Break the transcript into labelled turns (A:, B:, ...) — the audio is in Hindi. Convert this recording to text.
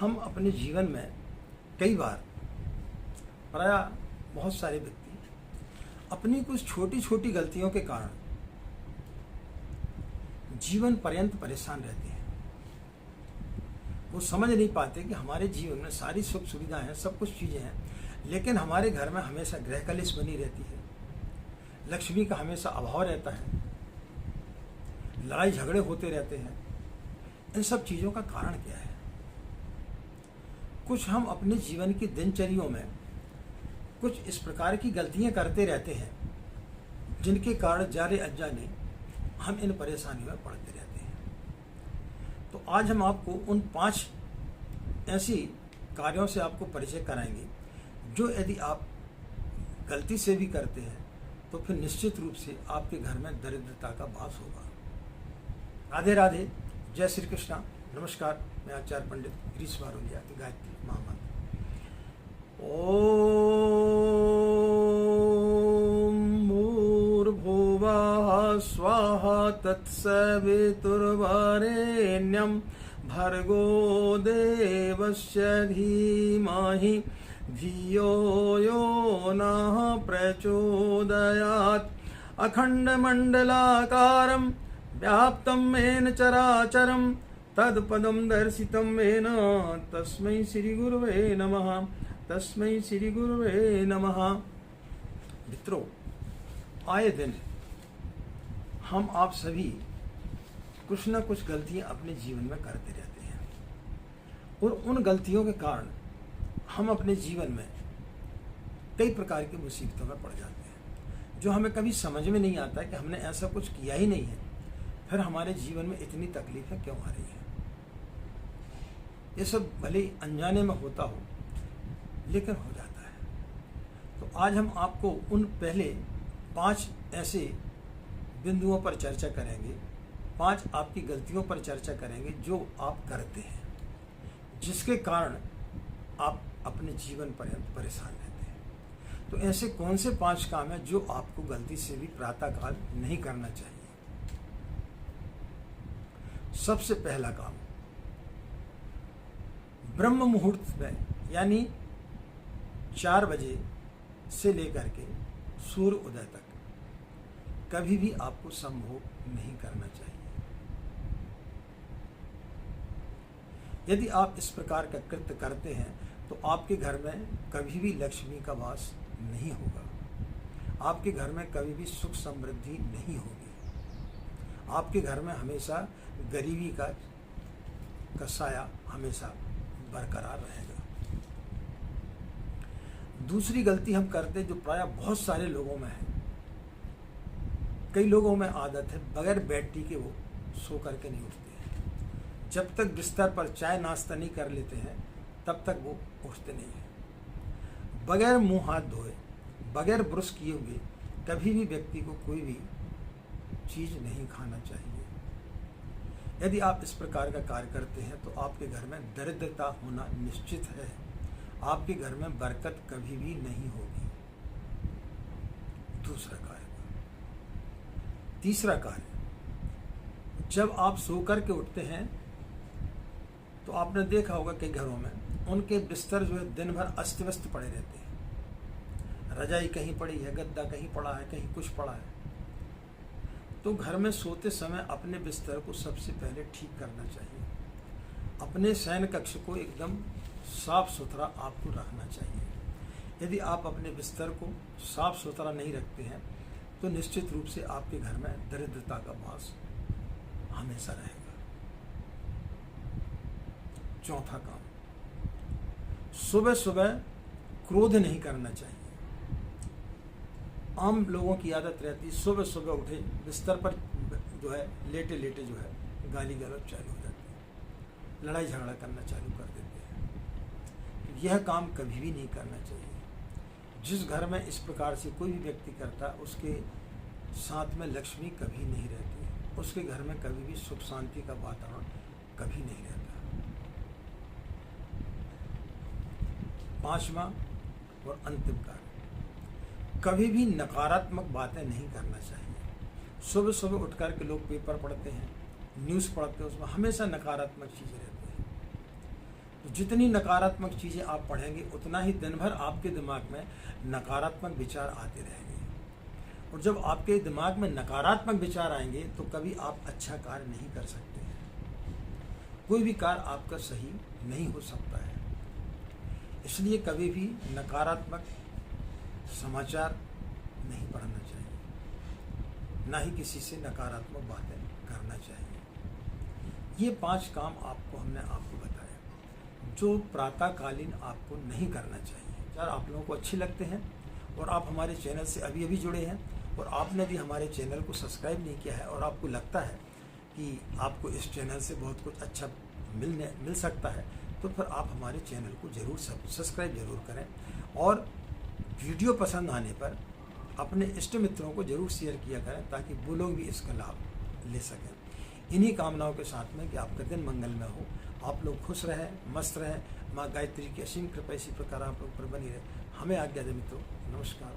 A: हम अपने जीवन में कई बार प्रायः बहुत सारे व्यक्ति अपनी कुछ छोटी छोटी गलतियों के कारण जीवन पर्यंत परेशान रहते हैं। वो समझ नहीं पाते कि हमारे जीवन में सारी सुख सुविधाएं हैं, सब कुछ चीज़ें हैं, लेकिन हमारे घर में हमेशा गृह कलेश बनी रहती है, लक्ष्मी का हमेशा अभाव रहता है, लड़ाई झगड़े होते रहते हैं। इन सब चीज़ों का कारण क्या है? कुछ हम अपने जीवन की दिनचर्याओं में कुछ इस प्रकार की गलतियां करते रहते हैं जिनके कारण जाने अनजाने हम इन परेशानियों में पड़ते रहते हैं। तो आज हम आपको उन 5 ऐसी कार्यों से आपको परिचय कराएंगे जो यदि आप गलती से भी करते हैं तो फिर निश्चित रूप से आपके घर में दरिद्रता का वास होगा। राधे राधे, जय श्री कृष्णा, नमस्कार। मैं आचार्य पंडित गिरीश वारोलिया की गायत्री महामंत्र। ओम भूर्भुवः स्वाहा तत्सवितुर्वरेण्यं भर्गो देवस्य धीमहि धियो यो नः प्रचोदयात्। अखण्डमण्डलाकारं व्याप्तं येन चराचरं तत्पदं दर्शितं येन तस्मै श्रीगुरुवे नमः, तस्मै श्रीगुरुवे नमः। मित्रों, आए दिन हम आप सभी कुछ न कुछ गलतियां अपने जीवन में करते रहते हैं और उन गलतियों के कारण हम अपने जीवन में कई प्रकार की मुसीबतों में पड़ जाते हैं जो हमें कभी समझ में नहीं आता कि हमने ऐसा कुछ किया ही नहीं है, फिर हमारे जीवन में इतनी तकलीफें क्यों आ रही हैं। ये सब भले ही अनजाने में होता हो लेकिन हो जाता है। तो आज हम आपको उन पहले 5 ऐसे बिंदुओं पर चर्चा करेंगे, 5 आपकी गलतियों पर चर्चा करेंगे जो आप करते हैं जिसके कारण आप अपने जीवन पर्यंत परेशान रहते हैं। तो ऐसे कौन से 5 काम हैं जो आपको गलती से भी प्रातःकाल नहीं करना चाहिए। सबसे पहला काम, ब्रह्म मुहूर्त में यानी 4 बजे से लेकर के सूर्य उदय तक कभी भी आपको संभोग नहीं करना चाहिए। यदि आप इस प्रकार का कृत्य करते हैं तो आपके घर में कभी भी लक्ष्मी का वास नहीं होगा, आपके घर में कभी भी सुख समृद्धि नहीं होगी, आपके घर में हमेशा गरीबी का साया हमेशा बरकरार रहेगा। दूसरी गलती हम करते हैं जो प्रायः बहुत सारे लोगों में है, कई लोगों में आदत है बगैर बेड टी के वो सो करके नहीं उठते हैं। जब तक बिस्तर पर चाय नाश्ता नहीं कर लेते हैं तब तक वो उठते नहीं हैं। बगैर मुंह हाथ धोए, बगैर ब्रश किए हुए कभी भी व्यक्ति को कोई भी चीज़ नहीं खाना चाहिए। यदि आप इस प्रकार का कार्य करते हैं तो आपके घर में दरिद्रता होना निश्चित है, आपके घर में बरकत कभी भी नहीं होगी। दूसरा कार्य। तीसरा कार्य, जब आप सो कर के उठते हैं तो आपने देखा होगा कि घरों में उनके बिस्तर जो है दिन भर अस्त व्यस्त पड़े रहते हैं। रजाई कहीं पड़ी है, गद्दा कहीं पड़ा है, कहीं कुछ पड़ा है। तो घर में सोते समय अपने बिस्तर को सबसे पहले ठीक करना चाहिए। अपने शयन कक्ष को एकदम साफ सुथरा आपको रखना चाहिए। यदि आप अपने बिस्तर को साफ सुथरा नहीं रखते हैं तो निश्चित रूप से आपके घर में दरिद्रता का वास हमेशा रहेगा। चौथा काम, सुबह सुबह क्रोध नहीं करना चाहिए। आम लोगों की आदत रहती है सुबह सुबह उठे बिस्तर पर जो है लेटे लेटे जो है गाली गलौज चालू हो जाती है, लड़ाई झगड़ा करना चालू कर देते हैं। यह काम कभी भी नहीं करना चाहिए। जिस घर में इस प्रकार से कोई भी व्यक्ति करता है उसके साथ में लक्ष्मी कभी नहीं रहती है, उसके घर में कभी भी सुख शांति का वातावरण कभी नहीं रहता। 5वां और अंतिम कार्य, कभी भी नकारात्मक बातें नहीं करना चाहिए। सुबह सुबह उठ कर के लोग पेपर पढ़ते हैं, न्यूज़ पढ़ते हैं, उसमें हमेशा नकारात्मक चीज़ें रहती हैं। तो जितनी नकारात्मक चीज़ें आप पढ़ेंगे उतना ही दिन भर आपके दिमाग में नकारात्मक विचार आते रहेंगे। और जब आपके दिमाग में नकारात्मक विचार आएंगे तो कभी आप अच्छा कार्य नहीं कर सकते हैं, कोई भी कार्य आपका सही नहीं हो सकता है। इसलिए कभी भी नकारात्मक समाचार नहीं पढ़ना चाहिए, ना ही किसी से नकारात्मक बातें करना चाहिए। ये 5 काम हमने आपको बताया जो प्रातःकालीन आपको नहीं करना चाहिए। यार आप लोगों को अच्छे लगते हैं और आप हमारे चैनल से अभी अभी जुड़े हैं और आपने भी हमारे चैनल को सब्सक्राइब नहीं किया है और आपको लगता है कि आपको इस चैनल से बहुत कुछ अच्छा मिल सकता है, तो फिर आप हमारे चैनल को ज़रूर सब्सक्राइब ज़रूर करें और वीडियो पसंद आने पर अपने इष्ट मित्रों को ज़रूर शेयर किया करें ताकि वो लोग भी इसका लाभ ले सकें। इन्हीं कामनाओं के साथ में कि आपका दिन मंगलमय हो, आप लोग खुश रहें, मस्त रहें, माँ गायत्री की असीम कृपा इसी प्रकार आप लोग पर बनी रहे। हमें आज्ञा दे मित्रों। नमस्कार।